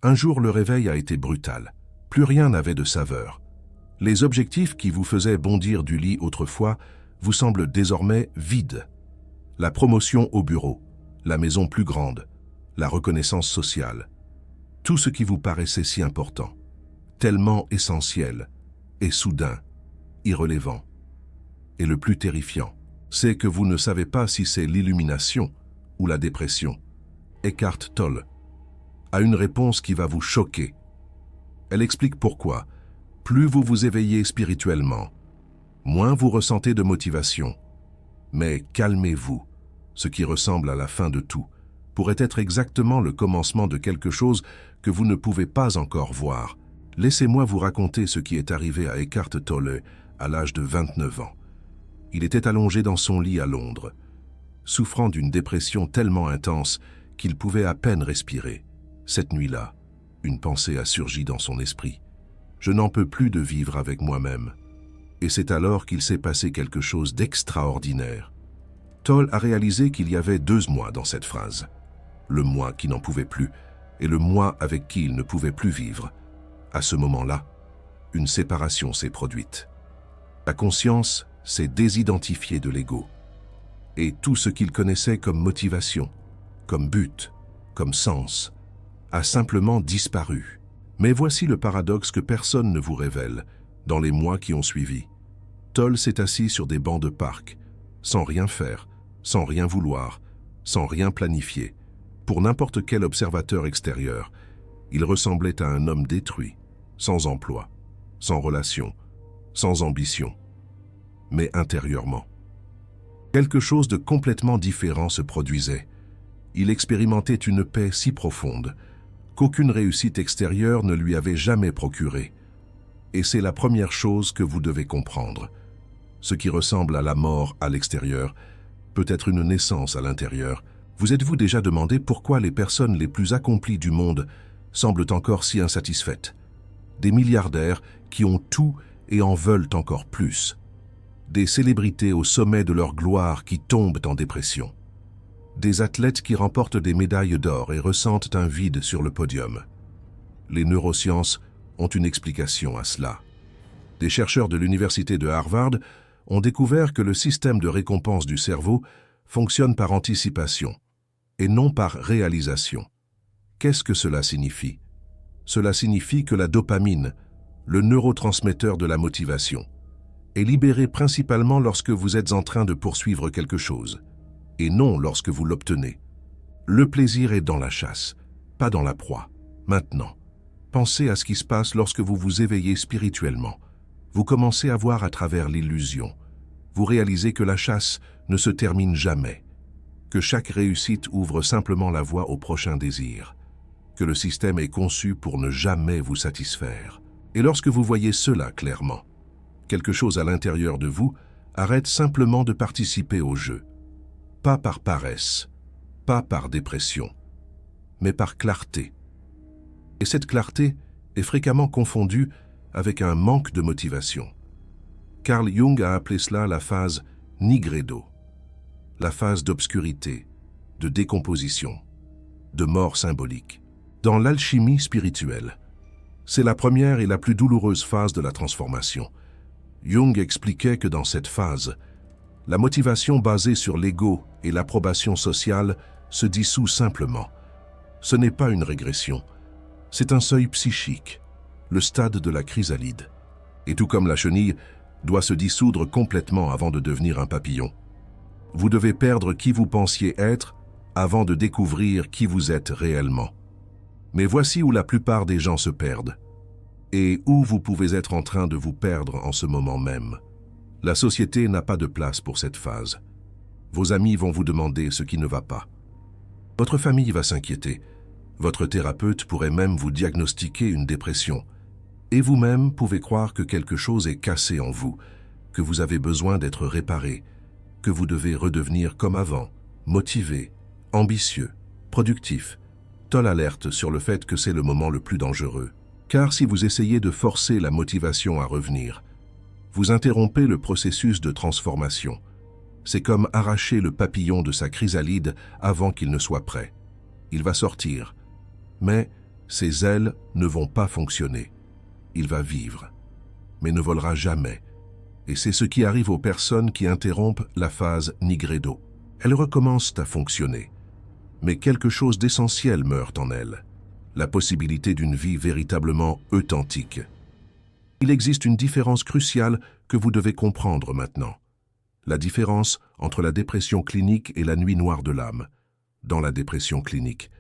Un jour, le réveil a été brutal. Plus rien n'avait de saveur. Les objectifs qui vous faisaient bondir du lit autrefois vous semblent désormais vides. La promotion au bureau, la maison plus grande, la reconnaissance sociale. Tout ce qui vous paraissait si important, tellement essentiel, et soudain, irrelevant. Et le plus terrifiant, c'est que vous ne savez pas si c'est l'illumination ou la dépression. Eckhart Tolle a une réponse qui va vous choquer. Elle explique pourquoi, plus vous vous éveillez spirituellement, moins vous ressentez de motivation. Mais calmez-vous, ce qui ressemble à la fin de tout pourrait être exactement le commencement de quelque chose que vous ne pouvez pas encore voir. Laissez-moi vous raconter ce qui est arrivé à Eckhart Tolle à l'âge de 29 ans. Il était allongé dans son lit à Londres, souffrant d'une dépression tellement intense qu'il pouvait à peine respirer. Cette nuit-là, une pensée a surgi dans son esprit. Je n'en peux plus de vivre avec moi-même. Et c'est alors qu'il s'est passé quelque chose d'extraordinaire. Tolle a réalisé qu'il y avait 2 mois dans cette phrase. Le moi qui n'en pouvait plus et le moi avec qui il ne pouvait plus vivre. À ce moment-là, une séparation s'est produite. La conscience s'est désidentifiée de l'ego. Et tout ce qu'il connaissait comme motivation, comme but, comme sens, a simplement disparu. Mais voici le paradoxe que personne ne vous révèle dans les mois qui ont suivi. Tolle s'est assis sur des bancs de parc, sans rien faire, sans rien vouloir, sans rien planifier. Pour n'importe quel observateur extérieur, il ressemblait à un homme détruit, sans emploi, sans relation, sans ambition. Mais intérieurement, quelque chose de complètement différent se produisait. Il expérimentait une paix si profonde qu'aucune réussite extérieure ne lui avait jamais procuré. Et c'est la première chose que vous devez comprendre. Ce qui ressemble à la mort à l'extérieur peut être une naissance à l'intérieur. Vous êtes-vous déjà demandé pourquoi les personnes les plus accomplies du monde semblent encore si insatisfaites? Des milliardaires qui ont tout et en veulent encore plus. Des célébrités au sommet de leur gloire qui tombent en dépression. Des athlètes qui remportent des médailles d'or et ressentent un vide sur le podium. Les neurosciences ont une explication à cela. Des chercheurs de l'université de Harvard ont découvert que le système de récompense du cerveau fonctionne par anticipation et non par réalisation. Qu'est-ce que cela signifie? Cela signifie que la dopamine, le neurotransmetteur de la motivation, est libéré principalement lorsque vous êtes en train de poursuivre quelque chose, et non lorsque vous l'obtenez. Le plaisir est dans la chasse, pas dans la proie. Maintenant, pensez à ce qui se passe lorsque vous vous éveillez spirituellement. Vous commencez à voir à travers l'illusion. Vous réalisez que la chasse ne se termine jamais, que chaque réussite ouvre simplement la voie au prochain désir, que le système est conçu pour ne jamais vous satisfaire. Et lorsque vous voyez cela clairement, quelque chose à l'intérieur de vous arrête simplement de participer au jeu. Pas par paresse, pas par dépression, mais par clarté. Et cette clarté est fréquemment confondue avec un manque de motivation. Carl Jung a appelé cela la phase nigredo, la phase d'obscurité, de décomposition, de mort symbolique. Dans l'alchimie spirituelle, c'est la première et la plus douloureuse phase de la transformation. Jung expliquait que dans cette phase, la motivation basée sur l'ego et l'approbation sociale se dissout simplement. Ce n'est pas une régression, c'est un seuil psychique, le stade de la chrysalide. Et tout comme la chenille doit se dissoudre complètement avant de devenir un papillon, vous devez perdre qui vous pensiez être avant de découvrir qui vous êtes réellement. Mais voici où la plupart des gens se perdent, et où vous pouvez être en train de vous perdre en ce moment même. La société n'a pas de place pour cette phase. Vos amis vont vous demander ce qui ne va pas. Votre famille va s'inquiéter. Votre thérapeute pourrait même vous diagnostiquer une dépression. Et vous-même pouvez croire que quelque chose est cassé en vous, que vous avez besoin d'être réparé, que vous devez redevenir comme avant, motivé, ambitieux, productif. Tolle alerte sur le fait que c'est le moment le plus dangereux. Car si vous essayez de forcer la motivation à revenir, vous interrompez le processus de transformation. C'est comme arracher le papillon de sa chrysalide avant qu'il ne soit prêt. Il va sortir, mais Ses ailes ne vont pas fonctionner. Il va vivre, mais ne volera jamais. Et c'est ce qui arrive aux personnes qui interrompent la phase nigredo. Elles recommencent à fonctionner, mais quelque chose d'essentiel meurt en elles, la possibilité d'une vie véritablement authentique. Il existe une différence cruciale que vous devez comprendre maintenant. La différence entre la dépression clinique et la nuit noire de l'âme. Dans la dépression clinique,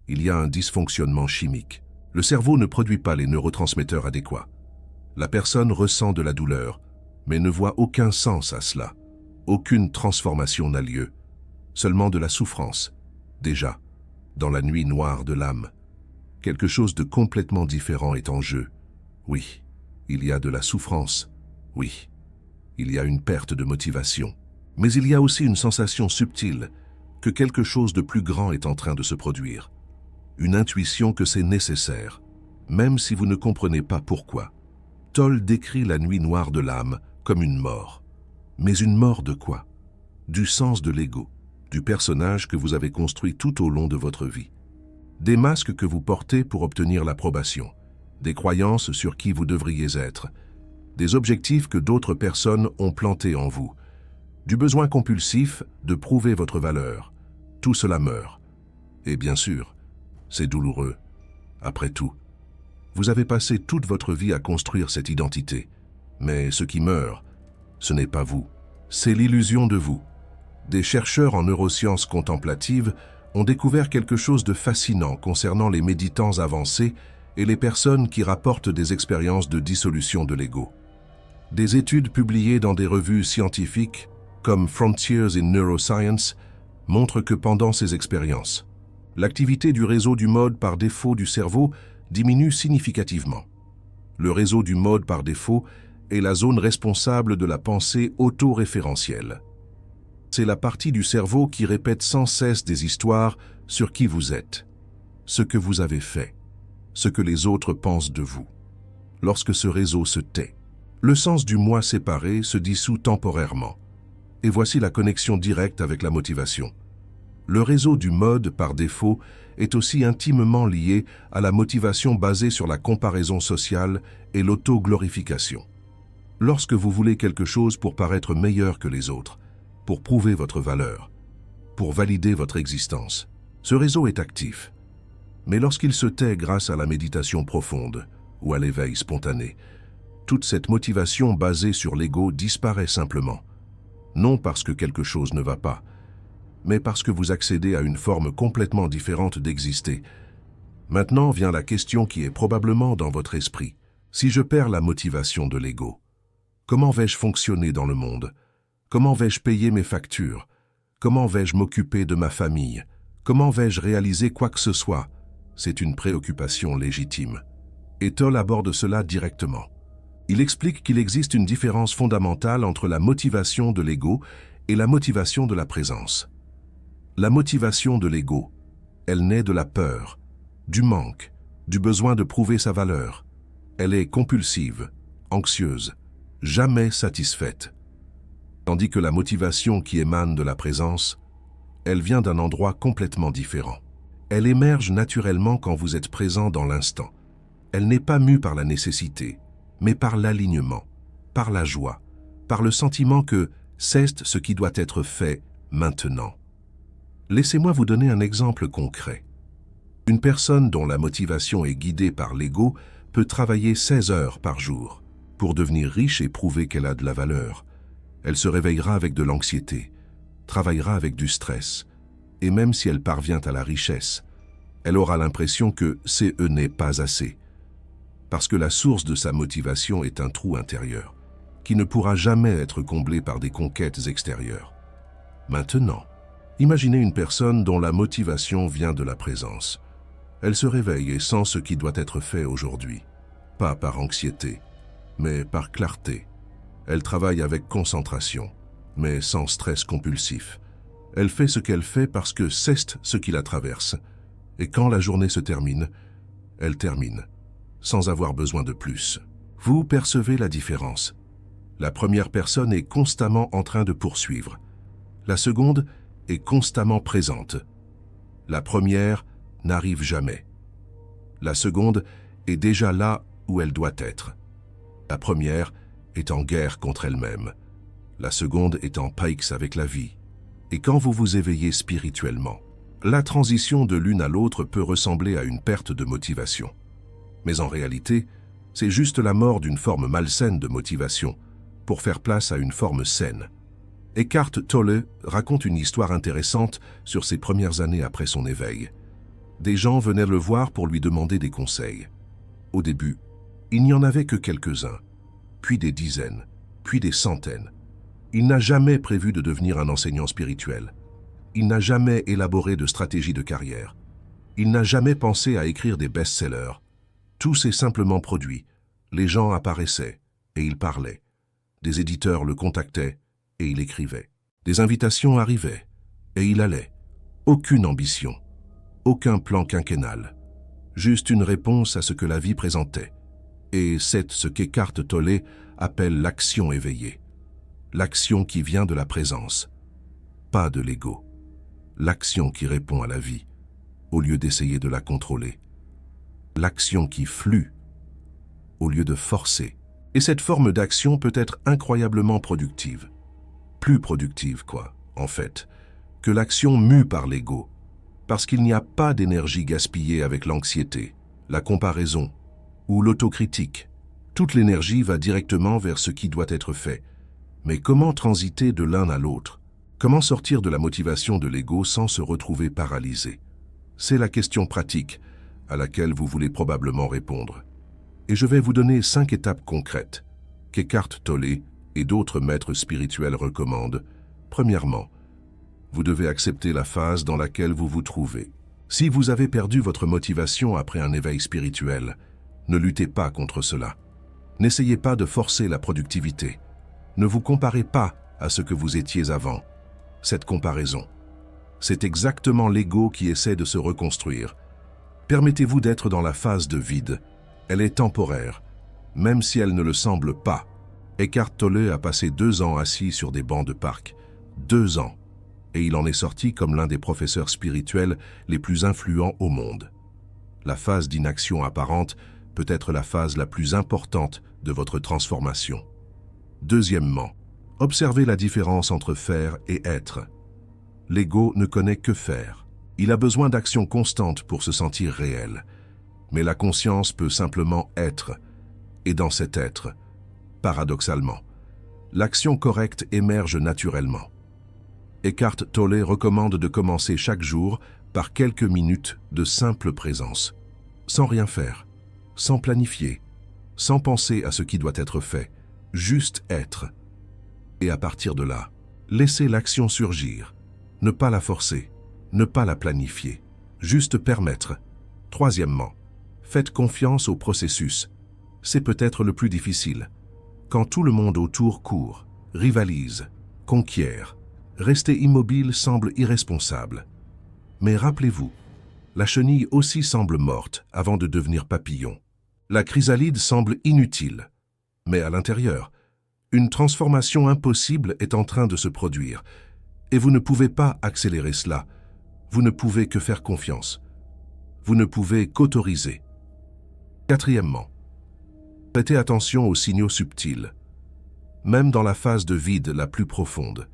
il y a un dysfonctionnement chimique. Le cerveau ne produit pas les neurotransmetteurs adéquats. La personne ressent de la douleur, mais ne voit aucun sens à cela. Aucune transformation n'a lieu, seulement de la souffrance. Déjà, dans la nuit noire de l'âme, quelque chose de complètement différent est en jeu. Oui, il y a de la souffrance. Oui, il y a une perte de motivation. Mais il y a aussi une sensation subtile que quelque chose de plus grand est en train de se produire. Une intuition que c'est nécessaire, même si vous ne comprenez pas pourquoi. Toll décrit la nuit noire de l'âme comme une mort. Mais une mort de quoi? Du sens de l'ego, du personnage que vous avez construit tout au long de votre vie. Des masques que vous portez pour obtenir l'approbation, des croyances sur qui vous devriez être, des objectifs que d'autres personnes ont plantés en vous, du besoin compulsif de prouver votre valeur. Tout cela meurt. Et bien sûr, c'est douloureux. Après tout, vous avez passé toute votre vie à construire cette identité. Mais ce qui meurt, ce n'est pas vous. C'est l'illusion de vous. Des chercheurs en neurosciences contemplatives ont découvert quelque chose de fascinant concernant les méditants avancés et les personnes qui rapportent des expériences de dissolution de l'ego. Des études publiées dans des revues scientifiques, comme Frontiers in Neuroscience, montrent que pendant ces expériences, l'activité du réseau du mode par défaut du cerveau diminue significativement. Le réseau du mode par défaut est la zone responsable de la pensée autoréférentielle. C'est la partie du cerveau qui répète sans cesse des histoires sur qui vous êtes, ce que vous avez fait, ce que les autres pensent de vous. Lorsque ce réseau se tait, le sens du moi séparé se dissout temporairement. Et voici la connexion directe avec la motivation. Le réseau du mode par défaut est aussi intimement lié à la motivation basée sur la comparaison sociale et l'auto-glorification. Lorsque vous voulez quelque chose pour paraître meilleur que les autres, pour prouver votre valeur, pour valider votre existence, ce réseau est actif. Mais lorsqu'il se tait grâce à la méditation profonde ou à l'éveil spontané, toute cette motivation basée sur l'ego disparaît simplement. Non parce que quelque chose ne va pas, mais parce que vous accédez à une forme complètement différente d'exister. Maintenant vient la question qui est probablement dans votre esprit. Si je perds la motivation de l'ego, comment vais-je fonctionner dans le monde? Comment vais-je payer mes factures? Comment vais-je m'occuper de ma famille? Comment vais-je réaliser quoi que ce soit? C'est une préoccupation légitime. Et Toll aborde cela directement. Il explique qu'il existe une différence fondamentale entre la motivation de l'ego et la motivation de la présence. La motivation de l'ego, elle naît de la peur, du manque, du besoin de prouver sa valeur. Elle est compulsive, anxieuse, jamais satisfaite. Tandis que la motivation qui émane de la présence, elle vient d'un endroit complètement différent. Elle émerge naturellement quand vous êtes présent dans l'instant. Elle n'est pas mue par la nécessité, mais par l'alignement, par la joie, par le sentiment que c'est ce qui doit être fait maintenant. Laissez-moi vous donner un exemple concret. Une personne dont la motivation est guidée par l'ego peut travailler 16 heures par jour. Pour devenir riche et prouver qu'elle a de la valeur, elle se réveillera avec de l'anxiété, travaillera avec du stress, et même si elle parvient à la richesse, elle aura l'impression que ce n'est pas assez. Parce que la source de sa motivation est un trou intérieur, qui ne pourra jamais être comblé par des conquêtes extérieures. Maintenant, imaginez une personne dont la motivation vient de la présence. Elle se réveille et sent ce qui doit être fait aujourd'hui, pas par anxiété, mais par clarté. Elle travaille avec concentration, mais sans stress compulsif. Elle fait ce qu'elle fait parce que c'est ce qui la traverse. Et quand la journée se termine, elle termine, sans avoir besoin de plus. Vous percevez la différence. La première personne est constamment en train de poursuivre. La seconde est constamment présente. La première n'arrive jamais. La seconde est déjà là où elle doit être. La première est en guerre contre elle-même. La seconde est en paix avec la vie. Et quand vous vous éveillez spirituellement, la transition de l'une à l'autre peut ressembler à une perte de motivation. Mais en réalité, c'est juste la mort d'une forme malsaine de motivation pour faire place à une forme saine. Eckhart Tolle raconte une histoire intéressante sur ses premières années après son éveil. Des gens venaient le voir pour lui demander des conseils. Au début, il n'y en avait que quelques-uns, puis des dizaines, puis des centaines. Il n'a jamais prévu de devenir un enseignant spirituel. Il n'a jamais élaboré de stratégie de carrière. Il n'a jamais pensé à écrire des best-sellers. Tout s'est simplement produit. Les gens apparaissaient et il parlait. Des éditeurs le contactaient et il écrivait. Des invitations arrivaient et il allait. Aucune ambition, aucun plan quinquennal. Juste une réponse à ce que la vie présentait. Et c'est ce qu'Eckhart Tolle appelle l'action éveillée. L'action qui vient de la présence, pas de l'ego. L'action qui répond à la vie, au lieu d'essayer de la contrôler. L'action qui flue, au lieu de forcer. Et cette forme d'action peut être incroyablement productive. Plus productive, en fait, que l'action mue par l'ego. Parce qu'il n'y a pas d'énergie gaspillée avec l'anxiété, la comparaison ou l'autocritique. Toute l'énergie va directement vers ce qui doit être fait. Mais comment transiter de l'un à l'autre? Comment sortir de la motivation de l'ego sans se retrouver paralysé? C'est la question pratique à laquelle vous voulez probablement répondre. Et je vais vous donner 5 étapes concrètes qu'Eckhart Tolle et d'autres maîtres spirituels recommandent. Premièrement, vous devez accepter la phase dans laquelle vous vous trouvez. Si vous avez perdu votre motivation après un éveil spirituel, ne luttez pas contre cela. N'essayez pas de forcer la productivité. Ne vous comparez pas à ce que vous étiez avant. Cette comparaison, c'est exactement l'ego qui essaie de se reconstruire. Permettez-vous d'être dans la phase de vide. Elle est temporaire, même si elle ne le semble pas. Eckhart Tolle a passé 2 ans assis sur des bancs de parc. 2 ans. Et il en est sorti comme l'un des professeurs spirituels les plus influents au monde. La phase d'inaction apparente peut être la phase la plus importante de votre transformation. Deuxièmement, observez la différence entre faire et être. L'ego ne connaît que faire. Il a besoin d'action constante pour se sentir réel. Mais la conscience peut simplement être. Et dans cet être, paradoxalement, l'action correcte émerge naturellement. Eckhart Tolle recommande de commencer chaque jour par quelques minutes de simple présence, sans rien faire, sans planifier, sans penser à ce qui doit être fait, juste être. Et à partir de là, laissez l'action surgir, ne pas la forcer, ne pas la planifier, juste permettre. Troisièmement, faites confiance au processus. C'est peut-être le plus difficile. Quand tout le monde autour court, rivalise, conquiert, rester immobile semble irresponsable. Mais rappelez-vous, la chenille aussi semble morte avant de devenir papillon. La chrysalide semble inutile. Mais à l'intérieur, une transformation impossible est en train de se produire. Et vous ne pouvez pas accélérer cela. Vous ne pouvez que faire confiance. Vous ne pouvez qu'autoriser. Quatrièmement, prêtez attention aux signaux subtils. Même dans la phase de vide la plus profonde,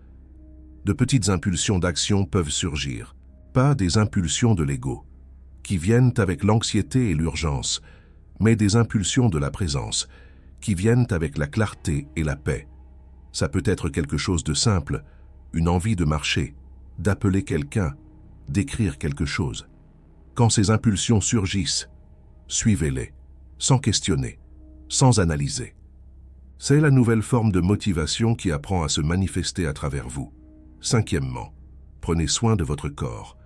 de petites impulsions d'action peuvent surgir. Pas des impulsions de l'ego, qui viennent avec l'anxiété et l'urgence, mais des impulsions de la présence, qui viennent avec la clarté et la paix. Ça peut être quelque chose de simple, une envie de marcher, d'appeler quelqu'un, d'écrire quelque chose. Quand ces impulsions surgissent, suivez-les, sans questionner, sans analyser. C'est la nouvelle forme de motivation qui apprend à se manifester à travers vous. Cinquièmement, prenez soin de votre corps.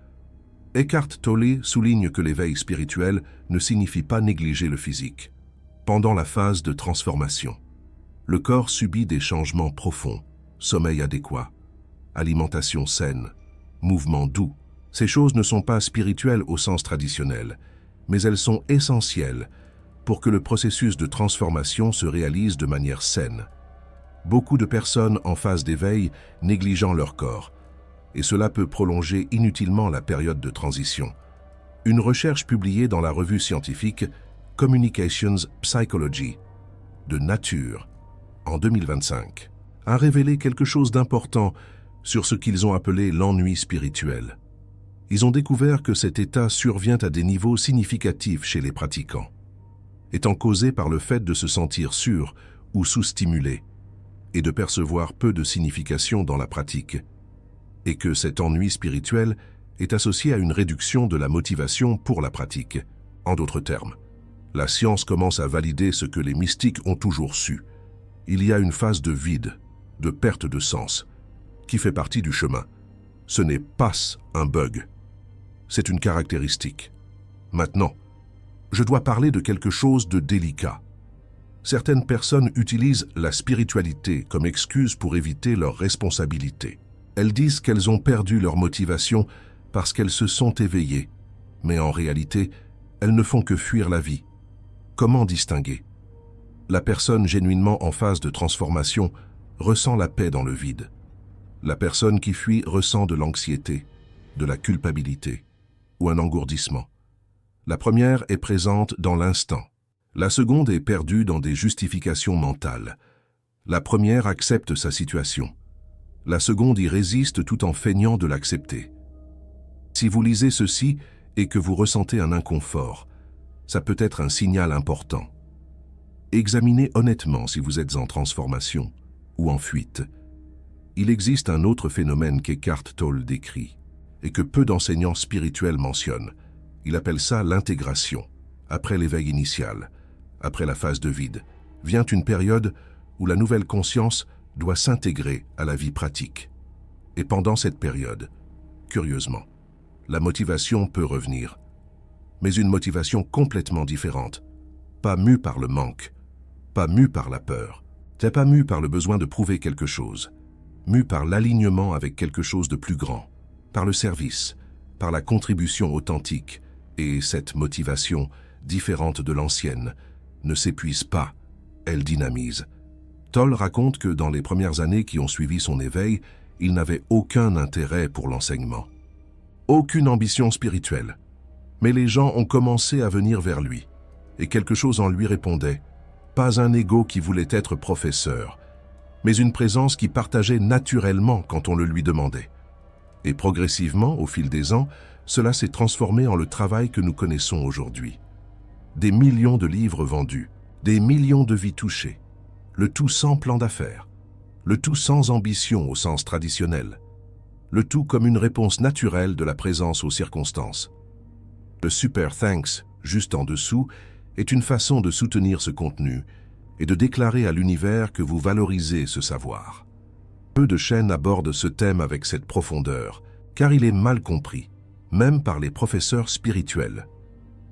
Eckhart Tolle souligne que l'éveil spirituel ne signifie pas négliger le physique. Pendant la phase de transformation, le corps subit des changements profonds, sommeil adéquat, alimentation saine, mouvement doux. Ces choses ne sont pas spirituelles au sens traditionnel, mais elles sont essentielles pour que le processus de transformation se réalise de manière saine. Beaucoup de personnes en phase d'éveil négligeant leur corps, et cela peut prolonger inutilement la période de transition. Une recherche publiée dans la revue scientifique Communications Psychology de Nature en 2025 a révélé quelque chose d'important sur ce qu'ils ont appelé l'ennui spirituel. Ils ont découvert que cet état survient à des niveaux significatifs chez les pratiquants, étant causé par le fait de se sentir sûr ou sous-stimulé et de percevoir peu de signification dans la pratique, et que cet ennui spirituel est associé à une réduction de la motivation pour la pratique. En d'autres termes, la science commence à valider ce que les mystiques ont toujours su. Il y a une phase de vide, de perte de sens, qui fait partie du chemin. Ce n'est pas un bug, c'est une caractéristique. Maintenant, je dois parler de quelque chose de délicat. Certaines personnes utilisent la spiritualité comme excuse pour éviter leurs responsabilités. Elles disent qu'elles ont perdu leur motivation parce qu'elles se sont éveillées, mais en réalité, elles ne font que fuir la vie. Comment distinguer? La personne génuinement en phase de transformation ressent la paix dans le vide. La personne qui fuit ressent de l'anxiété, de la culpabilité ou un engourdissement. La première est présente dans l'instant. La seconde est perdue dans des justifications mentales. La première accepte sa situation. La seconde y résiste tout en feignant de l'accepter. Si vous lisez ceci et que vous ressentez un inconfort, ça peut être un signal important. Examinez honnêtement si vous êtes en transformation ou en fuite. Il existe un autre phénomène qu'Eckhart Tolle décrit et que peu d'enseignants spirituels mentionnent. Il appelle ça l'intégration. Après l'éveil initial, après la phase de vide, vient une période où la nouvelle conscience doit s'intégrer à la vie pratique. Et pendant cette période, curieusement, la motivation peut revenir, mais une motivation complètement différente, pas mue par le manque, pas mue par la peur, pas mue par le besoin de prouver quelque chose, mue par l'alignement avec quelque chose de plus grand, par le service, par la contribution authentique, et cette motivation, différente de l'ancienne, ne s'épuise pas, elle dynamise. Tolle raconte que dans les premières années qui ont suivi son éveil, il n'avait aucun intérêt pour l'enseignement. Aucune ambition spirituelle. Mais les gens ont commencé à venir vers lui, et quelque chose en lui répondait. Pas un ego qui voulait être professeur, mais une présence qui partageait naturellement quand on le lui demandait. Et progressivement, au fil des ans, cela s'est transformé en le travail que nous connaissons aujourd'hui. Des millions de livres vendus, des millions de vies touchées, le tout sans plan d'affaires, le tout sans ambition au sens traditionnel, le tout comme une réponse naturelle de la présence aux circonstances. Le Super Thanks, juste en dessous, est une façon de soutenir ce contenu et de déclarer à l'univers que vous valorisez ce savoir. Peu de chaînes abordent ce thème avec cette profondeur, car il est mal compris, même par les professeurs spirituels.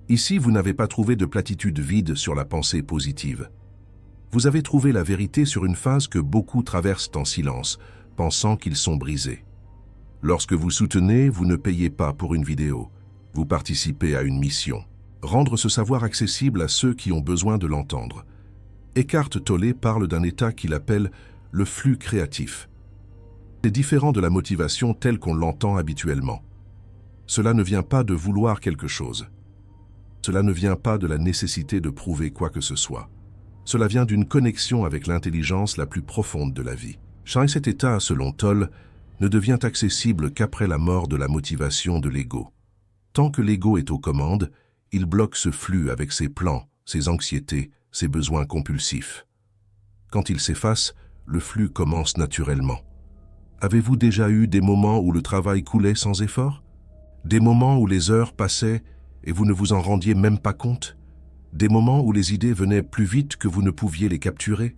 Ici, vous n'avez pas trouvé de platitude vide sur la pensée positive. Vous avez trouvé la vérité sur une phase que beaucoup traversent en silence, pensant qu'ils sont brisés. Lorsque vous soutenez, vous ne payez pas pour une vidéo. Vous participez à une mission. Rendre ce savoir accessible à ceux qui ont besoin de l'entendre. Eckhart Tolle parle d'un état qu'il appelle le flux créatif. C'est différent de la motivation telle qu'on l'entend habituellement. Cela ne vient pas de vouloir quelque chose. Cela ne vient pas de la nécessité de prouver quoi que ce soit. Cela vient d'une connexion avec l'intelligence la plus profonde de la vie. Cet état, selon Tolle, ne devient accessible qu'après la mort de la motivation de l'ego. Tant que l'ego est aux commandes, il bloque ce flux avec ses plans, ses anxiétés, ses besoins compulsifs. Quand il s'efface, le flux commence naturellement. Avez-vous déjà eu des moments où le travail coulait sans effort? Des moments où les heures passaient et vous ne vous en rendiez même pas compte? Des moments où les idées venaient plus vite que vous ne pouviez les capturer?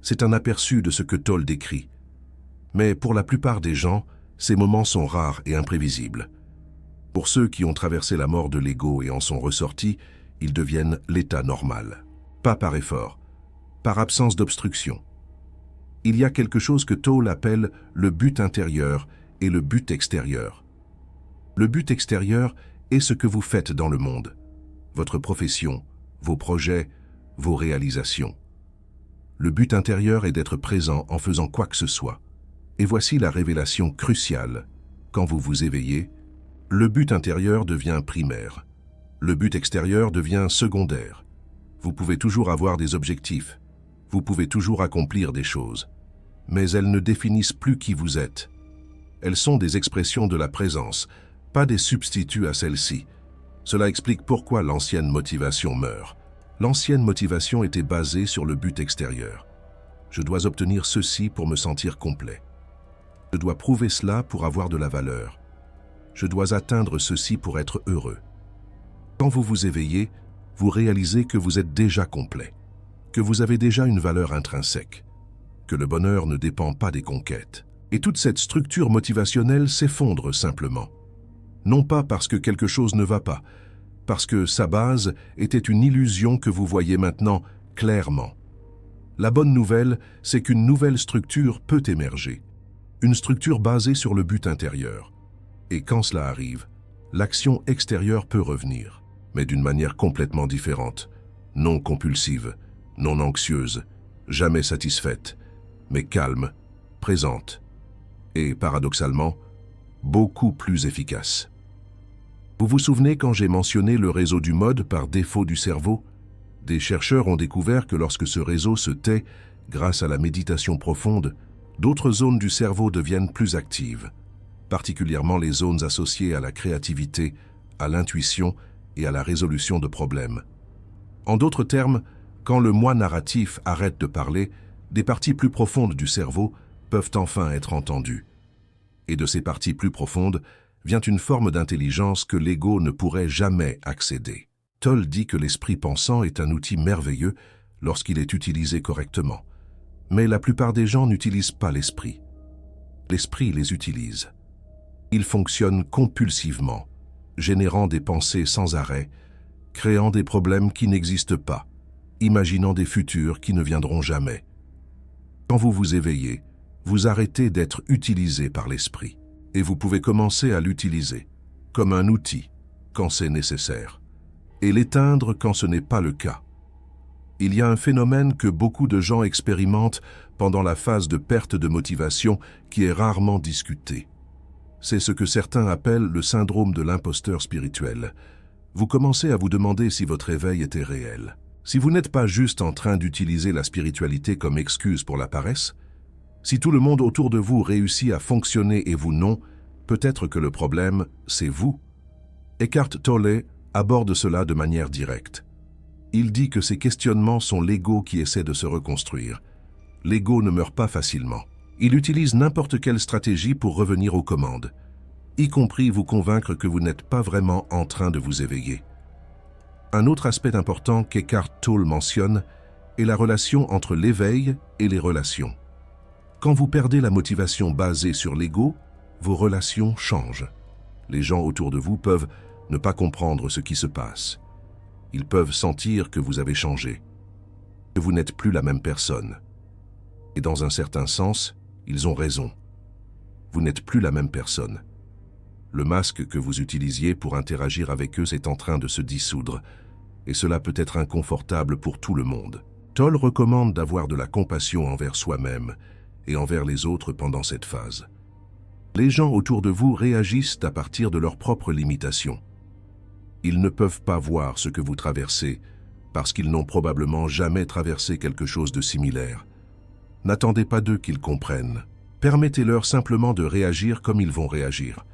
C'est un aperçu de ce que Tolle décrit. Mais pour la plupart des gens, ces moments sont rares et imprévisibles. Pour ceux qui ont traversé la mort de l'ego et en sont ressortis, ils deviennent l'état normal. Pas par effort, par absence d'obstruction. Il y a quelque chose que Tolle appelle le but intérieur et le but extérieur. Le but extérieur est ce que vous faites dans le monde, votre profession, vos projets, vos réalisations. Le but intérieur est d'être présent en faisant quoi que ce soit. Et voici la révélation cruciale. Quand vous vous éveillez, Le but intérieur devient primaire. Le but extérieur devient secondaire. Vous pouvez toujours avoir des objectifs. Vous pouvez toujours accomplir des choses. Mais elles ne définissent plus qui vous êtes. Elles sont des expressions de la présence, pas des substituts à celle-ci. Cela explique pourquoi l'ancienne motivation meurt. L'ancienne motivation était basée sur le but extérieur. Je dois obtenir ceci pour me sentir complet. Je dois prouver cela pour avoir de la valeur. Je dois atteindre ceci pour être heureux. Quand vous vous éveillez, vous réalisez que vous êtes déjà complet, que vous avez déjà une valeur intrinsèque, que le bonheur ne dépend pas des conquêtes. Et toute cette structure motivationnelle s'effondre simplement. Non pas parce que quelque chose ne va pas, parce que sa base était une illusion que vous voyez maintenant clairement. La bonne nouvelle, c'est qu'une nouvelle structure peut émerger. Une structure basée sur le but intérieur. Et quand cela arrive, l'action extérieure peut revenir, mais d'une manière complètement différente, non compulsive, non anxieuse, jamais satisfaite, mais calme, présente, et paradoxalement, beaucoup plus efficace. Vous vous souvenez quand j'ai mentionné le réseau du mode par défaut du cerveau? Des chercheurs ont découvert que lorsque ce réseau se tait, grâce à la méditation profonde, d'autres zones du cerveau deviennent plus actives, particulièrement les zones associées à la créativité, à l'intuition et à la résolution de problèmes. En d'autres termes, quand le moi narratif arrête de parler, des parties plus profondes du cerveau peuvent enfin être entendues. Et de ces parties plus profondes vient une forme d'intelligence que l'ego ne pourrait jamais accéder. Toll dit que l'esprit pensant est un outil merveilleux lorsqu'il est utilisé correctement. Mais la plupart des gens n'utilisent pas l'esprit. L'esprit les utilise. Il fonctionne compulsivement, générant des pensées sans arrêt, créant des problèmes qui n'existent pas, imaginant des futurs qui ne viendront jamais. Quand vous vous éveillez, vous arrêtez d'être utilisé par l'esprit et vous pouvez commencer à l'utiliser comme un outil quand c'est nécessaire et l'éteindre quand ce n'est pas le cas. Il y a un phénomène que beaucoup de gens expérimentent pendant la phase de perte de motivation qui est rarement discuté. C'est ce que certains appellent le syndrome de l'imposteur spirituel. Vous commencez à vous demander si votre éveil était réel. Si vous n'êtes pas juste en train d'utiliser la spiritualité comme excuse pour la paresse, si tout le monde autour de vous réussit à fonctionner et vous non, peut-être que le problème, c'est vous. Eckhart Tolle aborde cela de manière directe. Il dit que ces questionnements sont l'ego qui essaie de se reconstruire. L'ego ne meurt pas facilement. Il utilise n'importe quelle stratégie pour revenir aux commandes, y compris vous convaincre que vous n'êtes pas vraiment en train de vous éveiller. Un autre aspect important qu'Eckhart Tolle mentionne est la relation entre l'éveil et les relations. Quand vous perdez la motivation basée sur l'ego, vos relations changent. Les gens autour de vous peuvent ne pas comprendre ce qui se passe. Ils peuvent sentir que vous avez changé, que vous n'êtes plus la même personne. Et dans un certain sens, ils ont raison. Vous n'êtes plus la même personne. Le masque que vous utilisiez pour interagir avec eux est en train de se dissoudre, et cela peut être inconfortable pour tout le monde. Toll recommande d'avoir de la compassion envers soi-même et envers les autres pendant cette phase. Les gens autour de vous réagissent à partir de leurs propres limitations. Ils ne peuvent pas voir ce que vous traversez parce qu'ils n'ont probablement jamais traversé quelque chose de similaire. N'attendez pas d'eux qu'ils comprennent. Permettez-leur simplement de réagir comme ils vont réagir,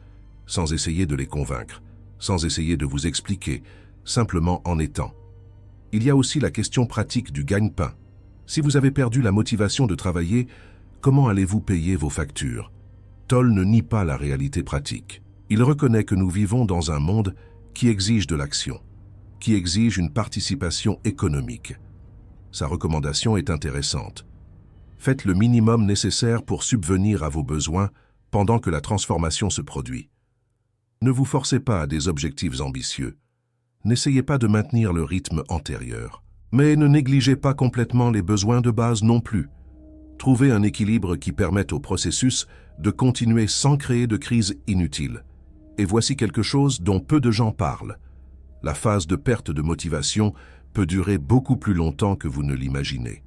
sans essayer de les convaincre, sans essayer de vous expliquer, simplement en étant. Il y a aussi la question pratique du gagne-pain. Si vous avez perdu la motivation de travailler, comment allez-vous payer vos factures? Toll ne nie pas la réalité pratique. Il reconnaît que nous vivons dans un monde qui exige de l'action, qui exige une participation économique. Sa recommandation est intéressante. Faites le minimum nécessaire pour subvenir à vos besoins pendant que la transformation se produit. Ne vous forcez pas à des objectifs ambitieux. N'essayez pas de maintenir le rythme antérieur. Mais ne négligez pas complètement les besoins de base non plus. Trouvez un équilibre qui permette au processus de continuer sans créer de crise inutile. Et voici quelque chose dont peu de gens parlent. La phase de perte de motivation peut durer beaucoup plus longtemps que vous ne l'imaginez.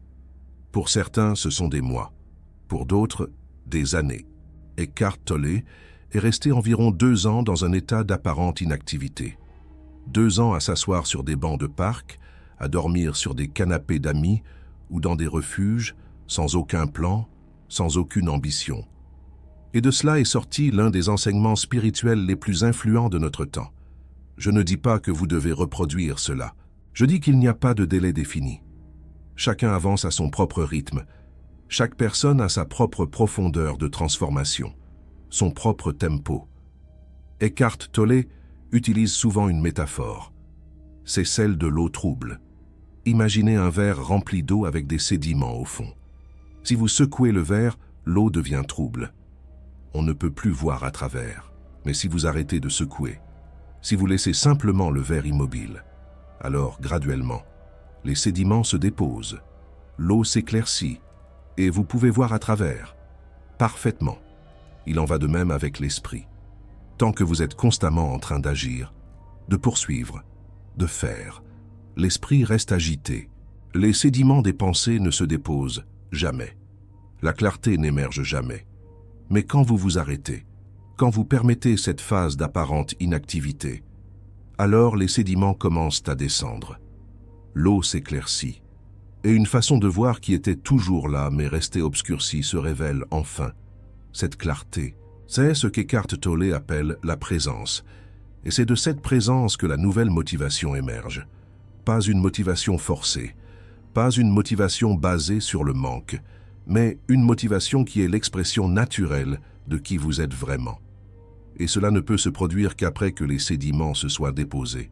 Pour certains, ce sont des mois. Pour d'autres, des années. Eckhart Tolle est resté environ 2 ans dans un état d'apparente inactivité. 2 ans à s'asseoir sur des bancs de parc, à dormir sur des canapés d'amis ou dans des refuges, sans aucun plan, sans aucune ambition. Et de cela est sorti l'un des enseignements spirituels les plus influents de notre temps. Je ne dis pas que vous devez reproduire cela. Je dis qu'il n'y a pas de délai défini. Chacun avance à son propre rythme. Chaque personne a sa propre profondeur de transformation, son propre tempo. Eckhart Tolle utilise souvent une métaphore. C'est celle de l'eau trouble. Imaginez un verre rempli d'eau avec des sédiments au fond. Si vous secouez le verre, l'eau devient trouble. On ne peut plus voir à travers. Mais si vous arrêtez de secouer, si vous laissez simplement le verre immobile, alors graduellement, les sédiments se déposent, l'eau s'éclaircit et vous pouvez voir à travers, parfaitement. Il en va de même avec l'esprit. Tant que vous êtes constamment en train d'agir, de poursuivre, de faire, l'esprit reste agité. Les sédiments des pensées ne se déposent jamais. La clarté n'émerge jamais. Mais quand vous vous arrêtez, quand vous permettez cette phase d'apparente inactivité, alors les sédiments commencent à descendre. L'eau s'éclaircit, et une façon de voir qui était toujours là mais restée obscurcie se révèle enfin. Cette clarté, c'est ce qu'Eckhart Tolle appelle la présence, et c'est de cette présence que la nouvelle motivation émerge. Pas une motivation forcée, pas une motivation basée sur le manque, mais une motivation qui est l'expression naturelle de qui vous êtes vraiment. Et cela ne peut se produire qu'après que les sédiments se soient déposés,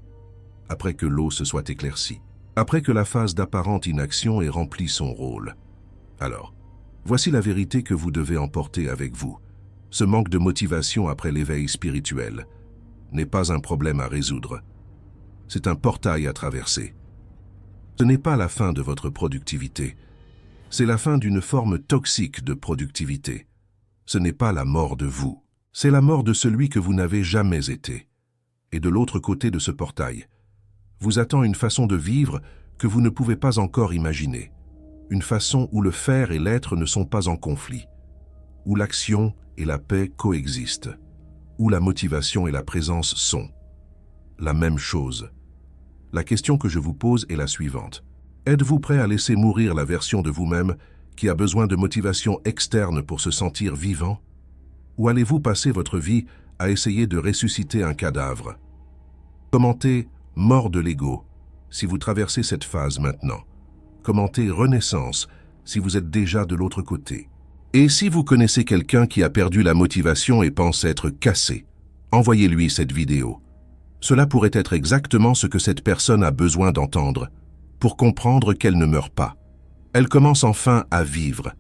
après que l'eau se soit éclaircie, après que la phase d'apparente inaction ait rempli son rôle. Alors, voici la vérité que vous devez emporter avec vous. Ce manque de motivation après l'éveil spirituel n'est pas un problème à résoudre. C'est un portail à traverser. Ce n'est pas la fin de votre productivité. C'est la fin d'une forme toxique de productivité. Ce n'est pas la mort de vous. C'est la mort de celui que vous n'avez jamais été. Et de l'autre côté de ce portail, vous attend une façon de vivre que vous ne pouvez pas encore imaginer. Une façon où le faire et l'être ne sont pas en conflit. Où l'action et la paix coexistent. Où la motivation et la présence sont la même chose. La question que je vous pose est la suivante. Êtes-vous prêt à laisser mourir la version de vous-même qui a besoin de motivation externe pour se sentir vivant? Ou allez-vous passer votre vie à essayer de ressusciter un cadavre? Commentez « mort de l'ego » si vous traversez cette phase maintenant. Commentez « renaissance » si vous êtes déjà de l'autre côté. Et si vous connaissez quelqu'un qui a perdu la motivation et pense être cassé, envoyez-lui cette vidéo. Cela pourrait être exactement ce que cette personne a besoin d'entendre pour comprendre qu'elle ne meurt pas. Elle commence enfin à vivre,